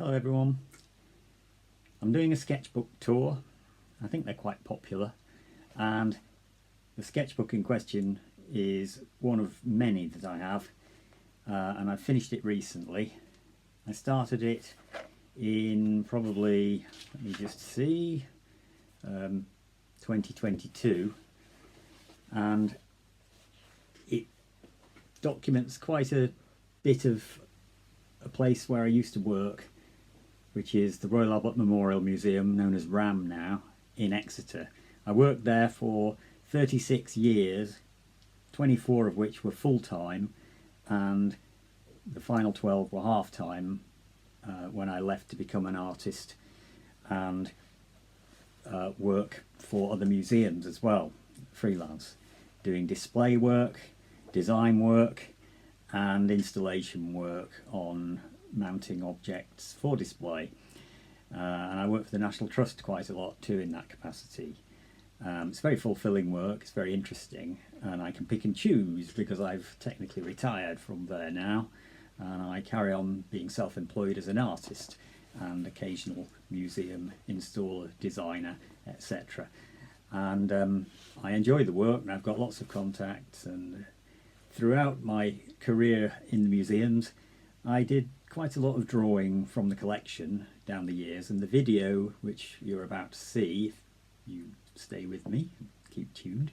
Hello everyone. I'm doing a sketchbook tour. I think they're quite popular, and the sketchbook in question is one of many that I have, and I finished it recently. I started it in probably, let me just see, 2022, and it documents quite a bit of a place where I used to work, which is the Royal Albert Memorial Museum, known as RAMM now, in Exeter. I worked there for 36 years, 24 of which were full-time, and the final 12 were half-time when I left to become an artist and work for other museums as well, freelance, doing display work, design work and installation work on mounting objects for display. And I work for the National Trust quite a lot too in that capacity. It's very fulfilling work, it's very interesting, and I can pick and choose because I've technically retired from there now, and I carry on being self-employed as an artist and occasional museum installer, designer, etc. And I enjoy the work, and I've got lots of contacts, and throughout my career in the museums I did quite a lot of drawing from the collection down the years, and the video which you're about to see, if you stay with me, keep tuned,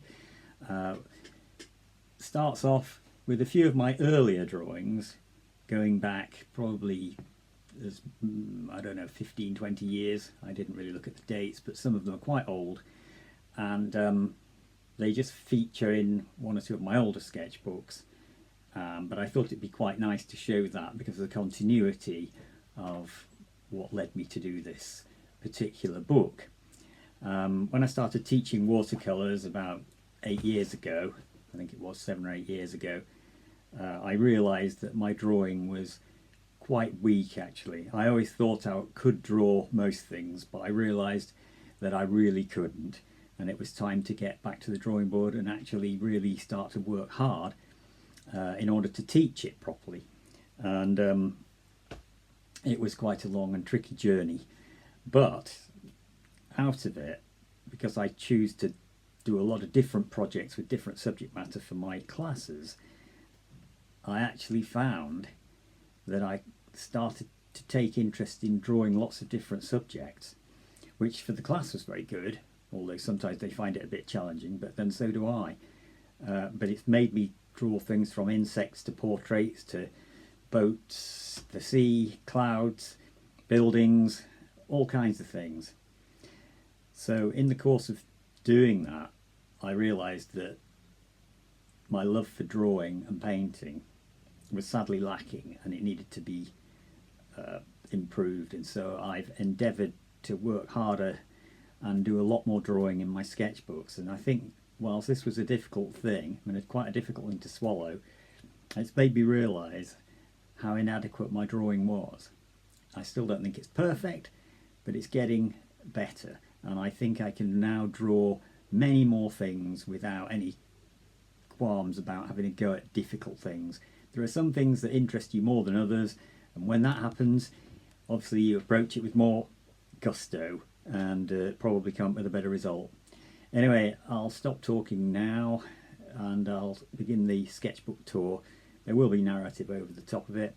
starts off with a few of my earlier drawings going back probably as, I don't know, 15-20 years. I didn't really look at the dates, but some of them are quite old, and they just feature in one or two of my older sketchbooks. But I thought it'd be quite nice to show that because of the continuity of what led me to do this particular book. When I started teaching watercolours about 8 years ago, I think it was 7 or 8 years ago, I realised that my drawing was quite weak actually. I always thought I could draw most things, but I realised that I really couldn't, and it was time to get back to the drawing board and actually really start to work hard in order to teach it properly. And it was quite a long and tricky journey, but out of it, because I choose to do a lot of different projects with different subject matter for my classes, I actually found that I started to take interest in drawing lots of different subjects, which for the class was very good, although sometimes they find it a bit challenging, but then so do I. But it's made me draw things from insects to portraits to boats, the sea, clouds, buildings, all kinds of things. So in the course of doing that, I realised that my love for drawing and painting was sadly lacking, and it needed to be improved, and so I've endeavoured to work harder and do a lot more drawing in my sketchbooks. And I think whilst this was a difficult thing, and it's quite a difficult thing to swallow, it's made me realise how inadequate my drawing was. I still don't think it's perfect, but it's getting better, and I think I can now draw many more things without any qualms about having to go at difficult things. There are some things that interest you more than others, and when that happens, obviously you approach it with more gusto and probably come up with a better result. Anyway, I'll stop talking now and I'll begin the sketchbook tour. There will be narrative over the top of it.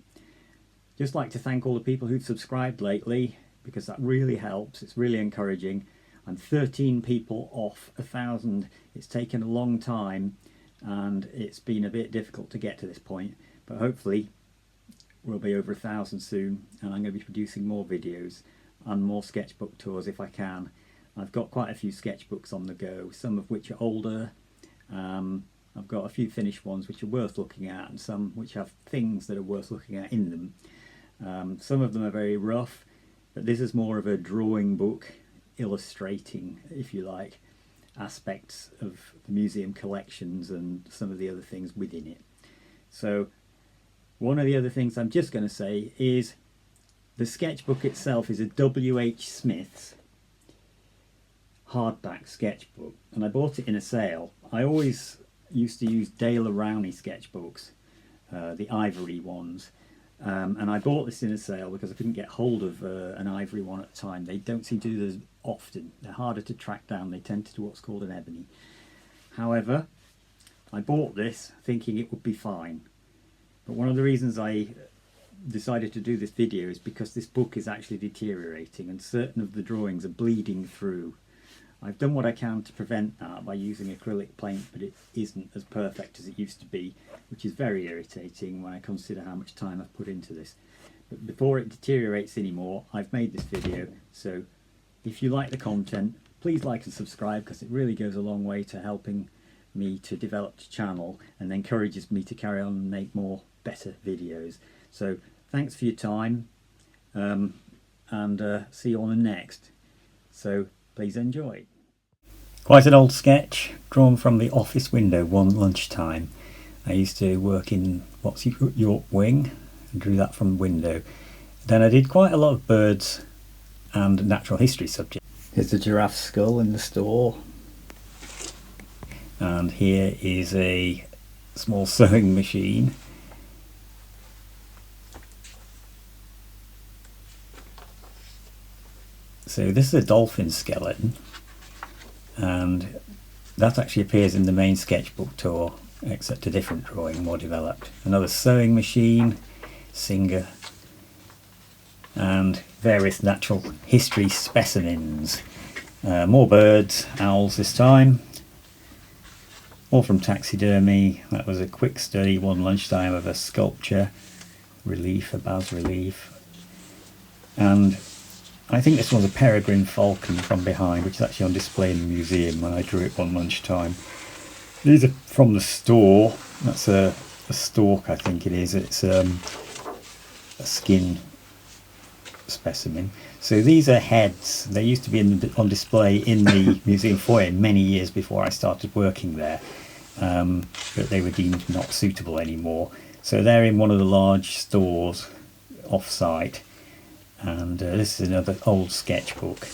Just like to thank all the people who've subscribed lately, because that really helps. It's really encouraging. I'm 13 people off 1,000. It's taken a long time and it's been a bit difficult to get to this point, but hopefully we'll be over 1,000 soon, and I'm going to be producing more videos and more sketchbook tours if I can. I've got quite a few sketchbooks on the go, some of which are older. I've got a few finished ones which are worth looking at, and some which have things that are worth looking at in them. Some of them are very rough, but this is more of a drawing book, illustrating, if you like, aspects of the museum collections and some of the other things within it. So one of the other things I'm just going to say is the sketchbook itself is a W.H. Smith's hardback sketchbook, and I bought it in a sale. I always used to use Rowney sketchbooks, the ivory ones, And I bought this in a sale because I couldn't get hold of an ivory one at the time. They don't seem to do this often. They're harder to track down. They tend to do what's called an ebony. However, I bought this thinking it would be fine. But one of the reasons I decided to do this video is because this book is actually deteriorating and certain of the drawings are bleeding through. I've done what I can to prevent that by using acrylic paint, but it isn't as perfect as it used to be, which is very irritating when I consider how much time I've put into this. But before it deteriorates anymore, I've made this video, so if you like the content, please like and subscribe, because it really goes a long way to helping me to develop the channel and encourages me to carry on and make more better videos. So thanks for your time, and see you on the next. So please enjoy. Quite an old sketch, drawn from the office window one lunchtime. I used to work in what's York Wing and drew that from the window. Then I did quite a lot of birds and natural history subjects. Here's a giraffe skull in the store. And here is a small sewing machine. So this is a dolphin skeleton, and that actually appears in the main Sketchbook Tour, except a different drawing, more developed. Another sewing machine, Singer, and various natural history specimens. More birds, owls this time. All from taxidermy. That was a quick study one lunchtime of a sculpture, relief, a bas relief. And I think this one's a peregrine falcon from behind, which is actually on display in the museum when I drew it one lunchtime. These are from the store. That's a stork, I think it is. It's a skin specimen. So these are heads. They used to be on display in the museum foyer many years before I started working there, but they were deemed not suitable anymore. So they're in one of the large stores off-site. And this is another old sketchbook.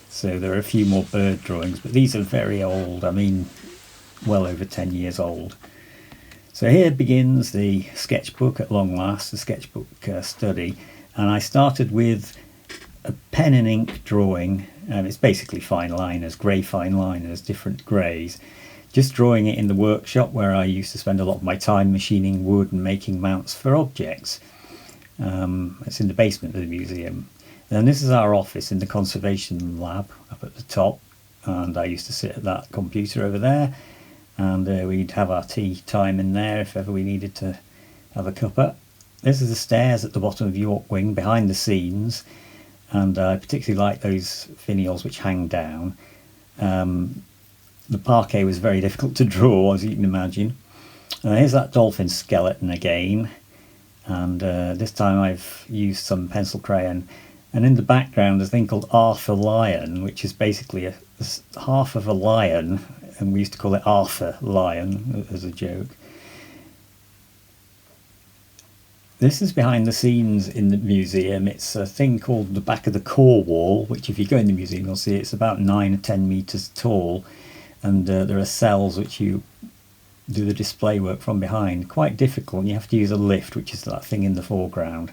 So there are a few more bird drawings, but these are very old. I mean, well over 10 years old. So here begins the sketchbook at long last, the sketchbook study. And I started with a pen and ink drawing, and it's basically fine liners, grey fine liners, different greys. Just drawing it in the workshop where I used to spend a lot of my time machining wood and making mounts for objects. It's in the basement of the museum. And this is our office in the conservation lab up at the top, and I used to sit at that computer over there, and we'd have our tea time in there if ever we needed to have a cuppa. This is the stairs at the bottom of York Wing behind the scenes, and I particularly like those finials which hang down. The parquet was very difficult to draw, as you can imagine. Here's that dolphin skeleton again. And this time I've used some pencil crayon, and in the background there's a thing called Arthur Lion, which is basically half of a lion, and we used to call it Arthur Lion as a joke. This is behind the scenes in the museum. It's a thing called the back of the core wall, which if you go in the museum you'll see it's about 9 or 10 metres tall, and there are cells which you do the display work from behind. Quite difficult, and you have to use a lift, which is that thing in the foreground.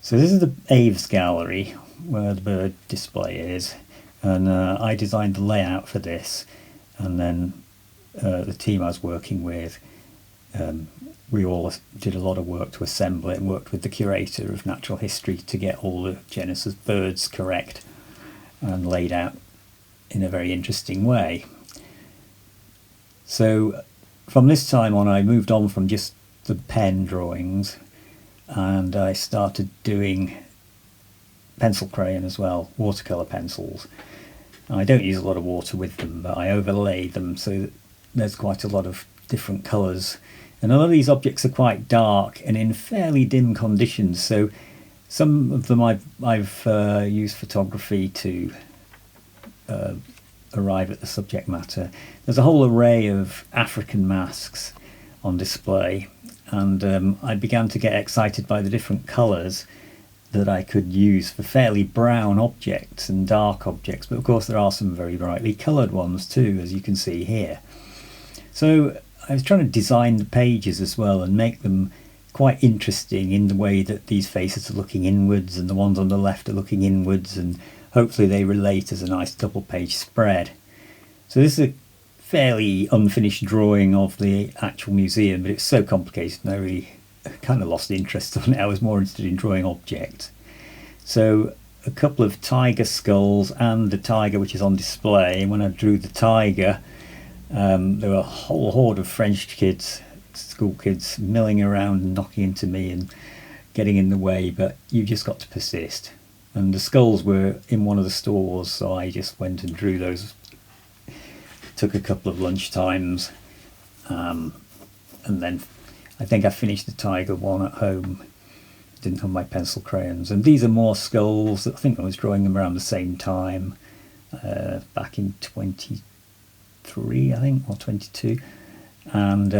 So this is the Aves gallery where the bird display is, and I designed the layout for this, and then the team I was working with, we all did a lot of work to assemble it and worked with the curator of natural history to get all the genus of birds correct and laid out in a very interesting way. So from this time on I moved on from just the pen drawings, and I started doing pencil crayon as well, watercolour pencils. I don't use a lot of water with them, but I overlay them so that there's quite a lot of different colours. And a lot of these objects are quite dark and in fairly dim conditions, so some of them I've used photography to arrive at the subject matter. There's a whole array of African masks on display, and I began to get excited by the different colours that I could use for fairly brown objects and dark objects, but of course there are some very brightly coloured ones too, as you can see here. So I was trying to design the pages as well and make them quite interesting in the way that these faces are looking inwards and the ones on the left are looking inwards, and hopefully they relate as a nice double page spread. So this is a fairly unfinished drawing of the actual museum, but it's so complicated and I really kind of lost interest on it. I was more interested in drawing objects. So a couple of tiger skulls and the tiger which is on display. And when I drew the tiger, there were a whole horde of French kids, school kids, milling around and knocking into me and getting in the way, but you've just got to persist. And the skulls were in one of the stores, so I just went and drew those. Took a couple of lunch times, and then I think I finished the tiger one at home. Didn't have my pencil crayons. And these are more skulls. I think I was drawing them around the same time, back in 23, I think, or 22. And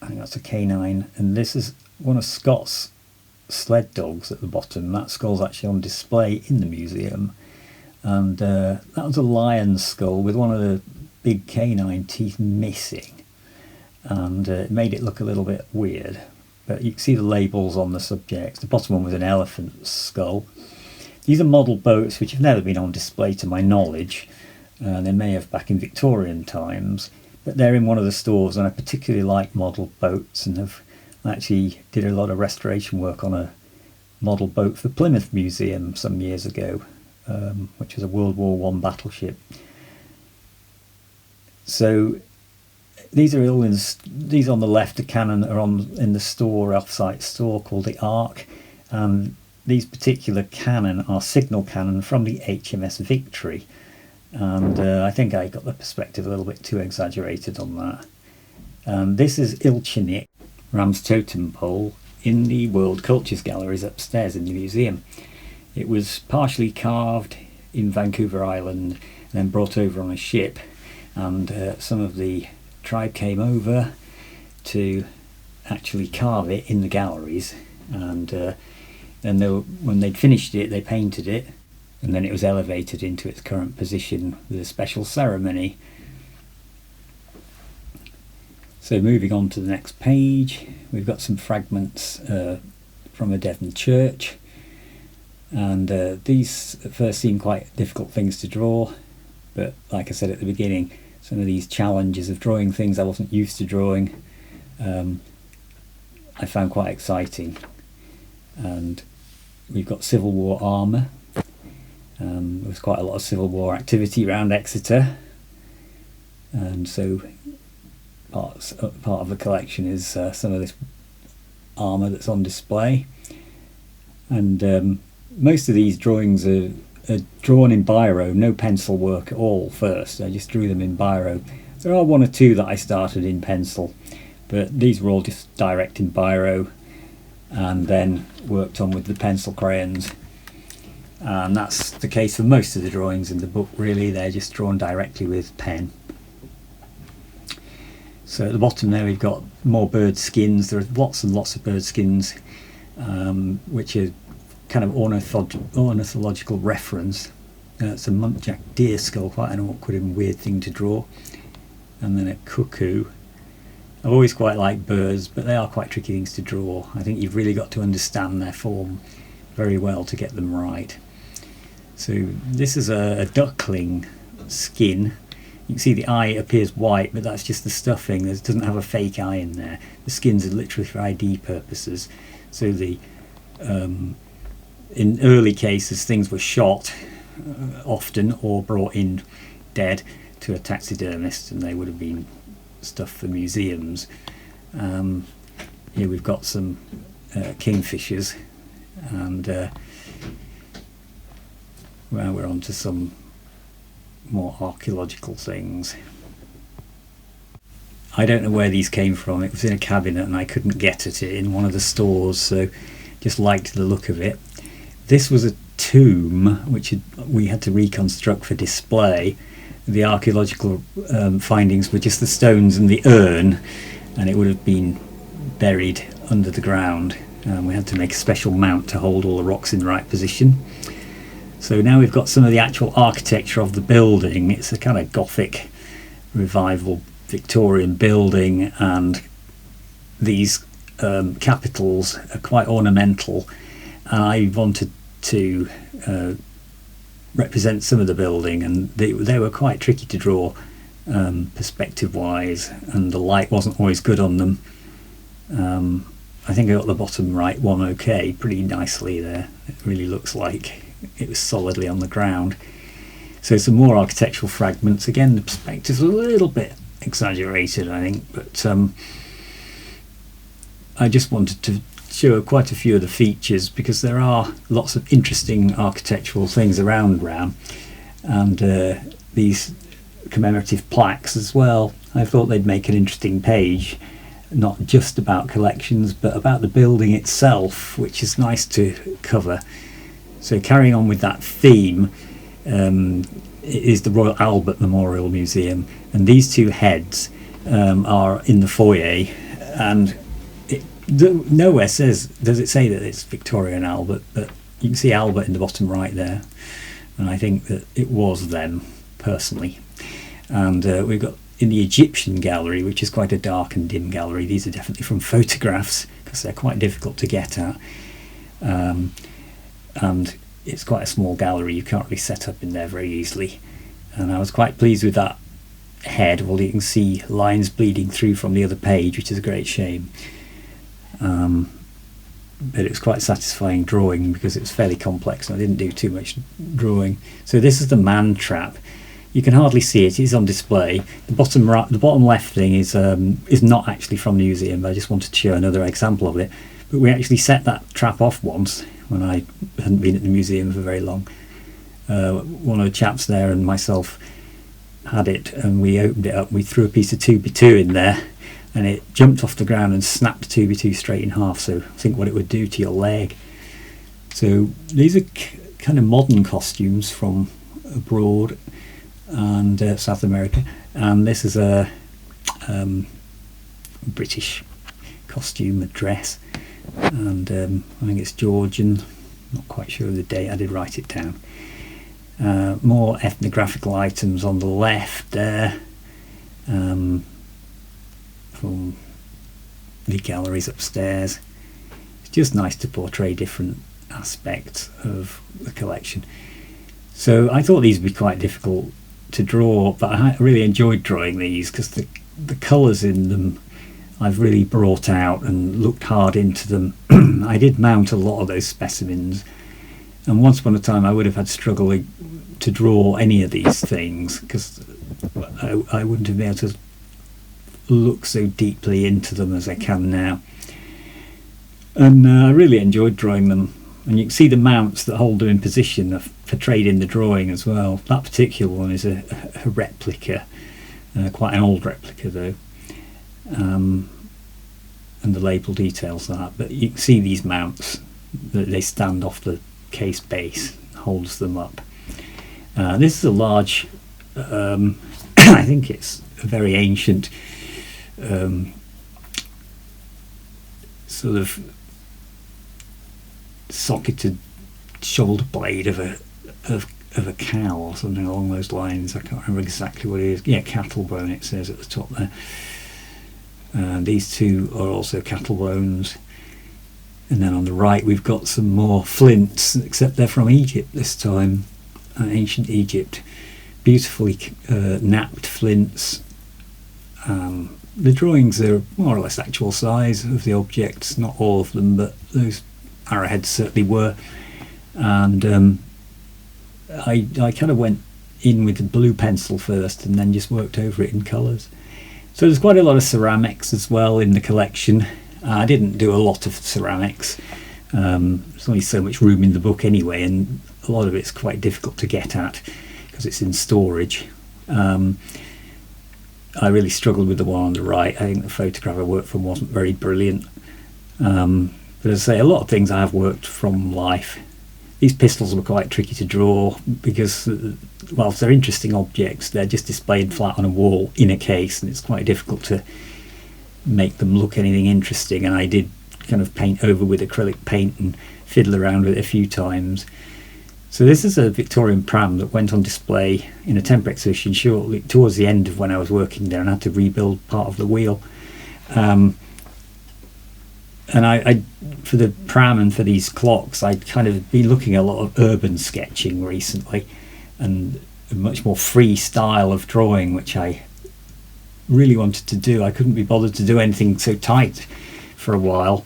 I think that's a canine. And this is one of Scott's sled dogs at the bottom. That skull's actually on display in the museum. And that was a lion's skull with one of the big canine teeth missing. And it made it look a little bit weird. But you can see the labels on the subjects. The bottom one was an elephant's skull. These are model boats which have never been on display to my knowledge. They may have back in Victorian times, but they're in one of the stores, and I particularly like model boats and have actually did a lot of restoration work on a model boat for Plymouth Museum some years ago, which was a World War I battleship. So these are all these on the left, the cannon, are in the store, off-site store called the Ark. These particular cannon are signal cannon from the HMS Victory. And I think I got the perspective a little bit too exaggerated on that. This is Ilchenik, Ram's totem pole, in the World Cultures Galleries upstairs in the museum. It was partially carved in Vancouver Island and then brought over on a ship, and some of the tribe came over to actually carve it in the galleries, and then when they'd finished it, they painted it, and then it was elevated into its current position with a special ceremony. So moving on to the next page, we've got some fragments from a Devon church, and these at first seem quite difficult things to draw, but like I said at the beginning, some of these challenges of drawing things I wasn't used to drawing, I found quite exciting. And we've got Civil War armour. There was quite a lot of Civil War activity around Exeter, and so part of the collection is some of this armour that's on display. And most of these drawings are drawn in biro, no pencil work at all first. I just drew them in biro. There are one or two that I started in pencil, but these were all just direct in biro and then worked on with the pencil crayons. And that's the case for most of the drawings in the book, really. They're just drawn directly with pen. So at the bottom there we've got more bird skins. There are lots and lots of bird skins, which are kind of ornithological reference. It's a muntjac deer skull, quite an awkward and weird thing to draw. And then a cuckoo. I've always quite liked birds, but they are quite tricky things to draw. I think you've really got to understand their form very well to get them right. So this is a duckling skin. You can see the eye appears white, but that's just the stuffing. It doesn't have a fake eye in there. The skins are literally for ID purposes. So the in early cases things were shot often or brought in dead to a taxidermist, and they would have been stuff for museums. Here we've got some kingfishers, and well, we're on to some more archaeological things. I don't know where these came from. It was in a cabinet and I couldn't get at it in one of the stores, so just liked the look of it. This was a tomb which we had to reconstruct for display. The archaeological findings were just the stones and the urn, and it would have been buried under the ground. We had to make a special mount to hold all the rocks in the right position. So now we've got some of the actual architecture of the building. It's a kind of Gothic revival Victorian building, and these capitals are quite ornamental, and I wanted to represent some of the building, and they were quite tricky to draw perspective wise, and the light wasn't always good on them. I think I got the bottom right one okay, pretty nicely there. It really looks like it was solidly on the ground. So some more architectural fragments. Again, the perspective's a little bit exaggerated, I think, but I just wanted to show quite a few of the features, because there are lots of interesting architectural things around RAMM, and these commemorative plaques as well. I thought they'd make an interesting page, not just about collections but about the building itself, which is nice to cover. So carrying on with that theme, it is the Royal Albert Memorial Museum, and these two heads are in the foyer, and nowhere does it say that it's Victoria and Albert, but you can see Albert in the bottom right there, and I think that it was them personally. And we've got in the Egyptian gallery, which is quite a dark and dim gallery. These are definitely from photographs, because they're quite difficult to get at, and it's quite a small gallery. You can't really set up in there very easily, and I was quite pleased with that head. Well, you can see lines bleeding through from the other page, which is a great shame, but it was quite satisfying drawing, because it's fairly complex and I didn't do too much drawing. So this is the man trap. You can hardly see it. It's on display. The bottom right, the bottom left thing is not actually from the museum. I just wanted to show another example of it. But we actually set that trap off once when I hadn't been at the museum for very long. One of the chaps there and myself had it, and we opened it up. We threw a piece of 2x2 in there, and it jumped off the ground and snapped 2x2 straight in half. So think what it would do to your leg. So these are kind of modern costumes from abroad and South America, and this is a British costume, a dress, and I think it's Georgian, not quite sure of the date, I did write it down. More ethnographical items on the left there, from the galleries upstairs. It's just nice to portray different aspects of the collection. So I thought these would be quite difficult to draw, but I really enjoyed drawing these, because the colours in them I've really brought out and looked hard into them. I did mount a lot of those specimens, and once upon a time I would have had struggle to draw any of these things, because I wouldn't have been able to look so deeply into them as I can now. And I really enjoyed drawing them. And you can see the mounts that hold them in position are portrayed in the drawing as well. That particular one is a replica, quite an old replica though, and the label details that. But you can see these mounts, that they stand off the case base, holds them up. This is a large, I think it's a very ancient sort of socketed shoulder blade of a cow or something along those lines. I can't remember exactly what it is. Yeah, cattle bone it says at the top there. These two are also cattle bones, and then on the right we've got some more flints, except they're from Egypt this time, ancient Egypt. Beautifully knapped flints. The drawings are more or less actual size of the objects, not all of them, but those arrowheads certainly were. And I kind of went in with the blue pencil first and then just worked over it in colours. So there's quite a lot of ceramics as well in the collection. I didn't do a lot of ceramics. There's only so much room in the book anyway, and a lot of it's quite difficult to get at because it's in storage. I really struggled with the one on the right. I think the photograph I worked from wasn't very brilliant. But as I say, a lot of things I have worked from life. These pistols were quite tricky to draw because, whilst they're interesting objects, they're just displayed flat on a wall in a case, and it's quite difficult to make them look anything interesting. And I did kind of paint over with acrylic paint and fiddle around with it a few times. So this is a Victorian pram that went on display in a temporary exhibition shortly towards the end of when I was working there, and I had to rebuild part of the wheel. and I for the pram and for these clocks, I'd kind of been looking at a lot of urban sketching recently, and a much more free style of drawing, which I really wanted to do. I couldn't be bothered to do anything so tight for a while,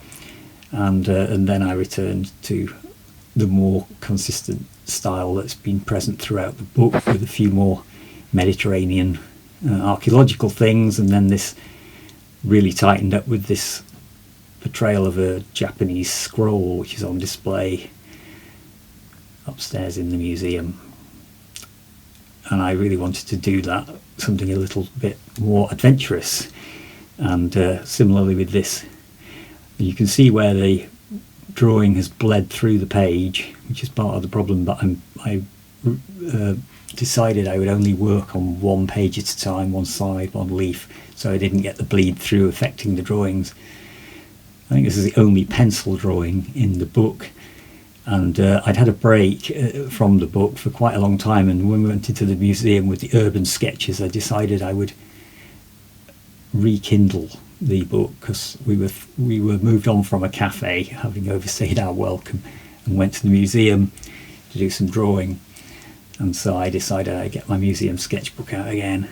and then I returned to the more consistent style that's been present throughout the book, with a few more Mediterranean archaeological things, and then this really tightened up with this portrayal of a Japanese scroll, which is on display upstairs in the museum. And I really wanted to do that, something a little bit more adventurous. And similarly with this, you can see where the drawing has bled through the page, which is part of the problem, but I decided I would only work on one page at a time, one side, one leaf, so I didn't get the bleed through affecting the drawings. I think this is the only pencil drawing in the book, and I'd had a break from the book for quite a long time, and when we went into the museum with the urban sketches, I decided I would rekindle the book, because we were moved on from a cafe, having overstayed our welcome, and went to the museum to do some drawing. And so I decided I'd get my museum sketchbook out again.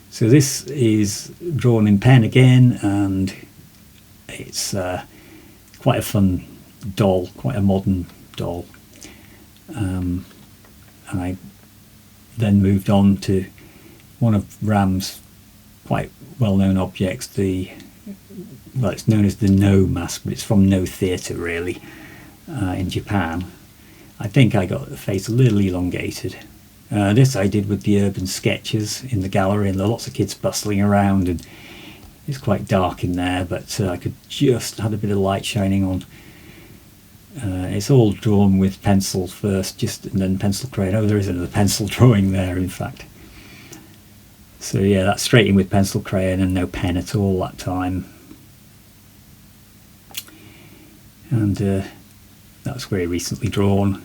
So this is drawn in pen again, and it's quite a fun doll, quite a modern doll. And I then moved on to one of RAMM's quite well-known objects, it's known as the No mask, but it's from No Theatre really, in Japan. I think I got the face a little elongated. This I did with the urban sketches in the gallery, and there are lots of kids bustling around, and it's quite dark in there, but I could just had a bit of light shining on. It's all drawn with pencil first, and then pencil crayon. Oh, there is another pencil drawing there, in fact. So yeah, that's straight in with pencil crayon and no pen at all that time. And that's very recently drawn.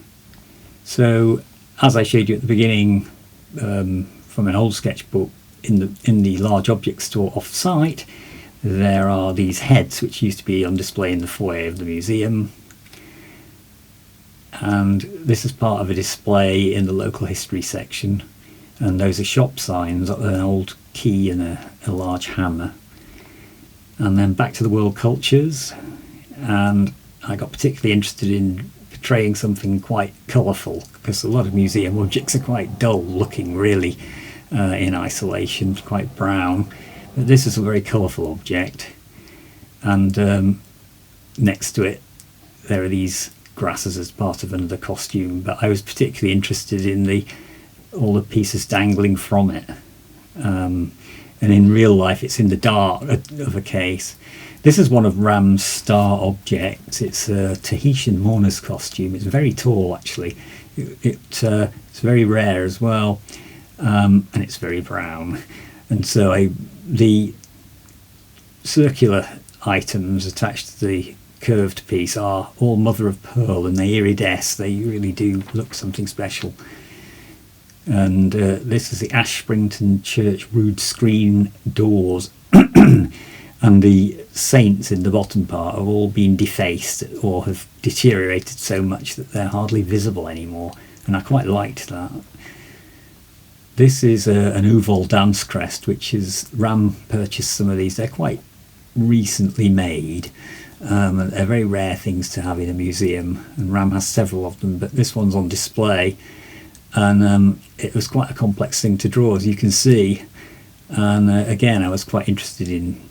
So as I showed you at the beginning, from an old sketchbook, in the large object store off-site, there are these heads which used to be on display in the foyer of the museum, and this is part of a display in the local history section, and those are shop signs, an old key and a large hammer. And then back to the world cultures, and I got particularly interested in portraying something quite colourful, because a lot of museum objects are quite dull looking really, in isolation, quite brown, but this is a very colourful object. And next to it there are these grasses as part of another costume, but I was particularly interested in all the pieces dangling from it, and in real life it's in the dark of a case. This is one of RAMM's star objects. It's a Tahitian mourner's costume. It's very tall actually. It's very rare as well, and it's very brown. And so the circular items attached to the curved piece are all mother of pearl, and they iridesce. They really do look something special. And this is the Ashbrington Church rood screen doors, and the saints in the bottom part have all been defaced or have deteriorated so much that they're hardly visible anymore, and I quite liked that. This is an Uval dance crest, which is RAMM purchased some of these. They're quite recently made, and they're very rare things to have in a museum, and RAMM has several of them, but this one's on display. And it was quite a complex thing to draw, as you can see, and again I was quite interested in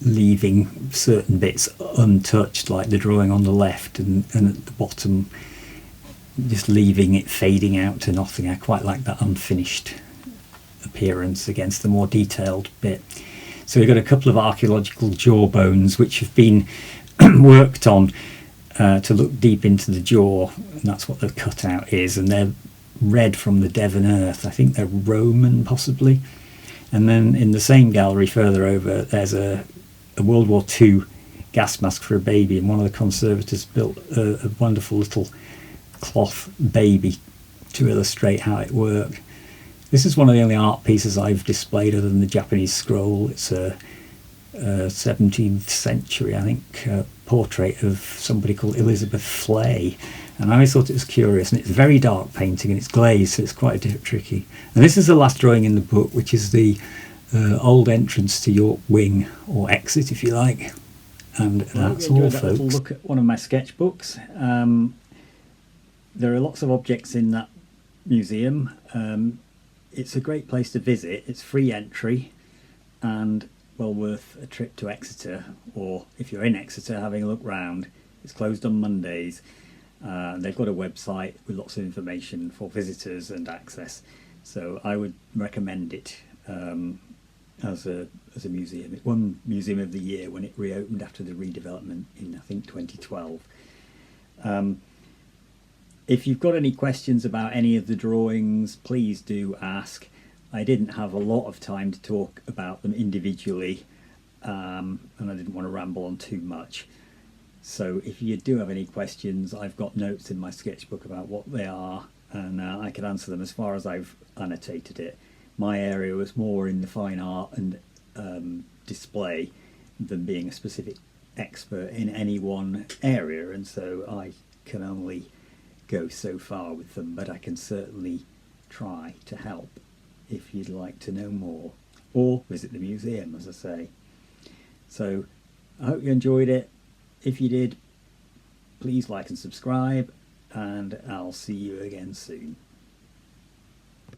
leaving certain bits untouched, like the drawing on the left, and at the bottom just leaving it fading out to nothing. I quite like that unfinished appearance against the more detailed bit. So we've got a couple of archaeological jawbones which have been worked on to look deep into the jaw, and that's what the cutout is, and they're red from the Devon earth. I think they're Roman possibly. And then in the same gallery further over there's a World War II gas mask for a baby, and one of the conservators built a wonderful little cloth baby to illustrate how it worked. This is one of the only art pieces I've displayed other than the Japanese scroll. It's a 17th century, I think, portrait of somebody called Elizabeth Flay. And I always thought it was curious, and it's very dark painting and it's glazed, so it's quite tricky. And this is the last drawing in the book, which is the old entrance to York Wing, or exit if you like. And that's all, folks. Little look at one of my sketchbooks. There are lots of objects in that museum. It's a great place to visit. It's free entry and well worth a trip to Exeter, or if you're in Exeter, having a look round. It's closed on Mondays. They've got a website with lots of information for visitors and access, so I would recommend it as a museum. It won Museum of the Year when it reopened after the redevelopment in, I think, 2012. If you've got any questions about any of the drawings, please do ask. I didn't have a lot of time to talk about them individually, and I didn't want to ramble on too much. So if you do have any questions, I've got notes in my sketchbook about what they are, and I can answer them as far as I've annotated it. My area was more in the fine art and display than being a specific expert in any one area, and so I can only go so far with them, but I can certainly try to help if you'd like to know more, or visit the museum, as I say. So I hope you enjoyed it. If you did, please like and subscribe, and I'll see you again soon.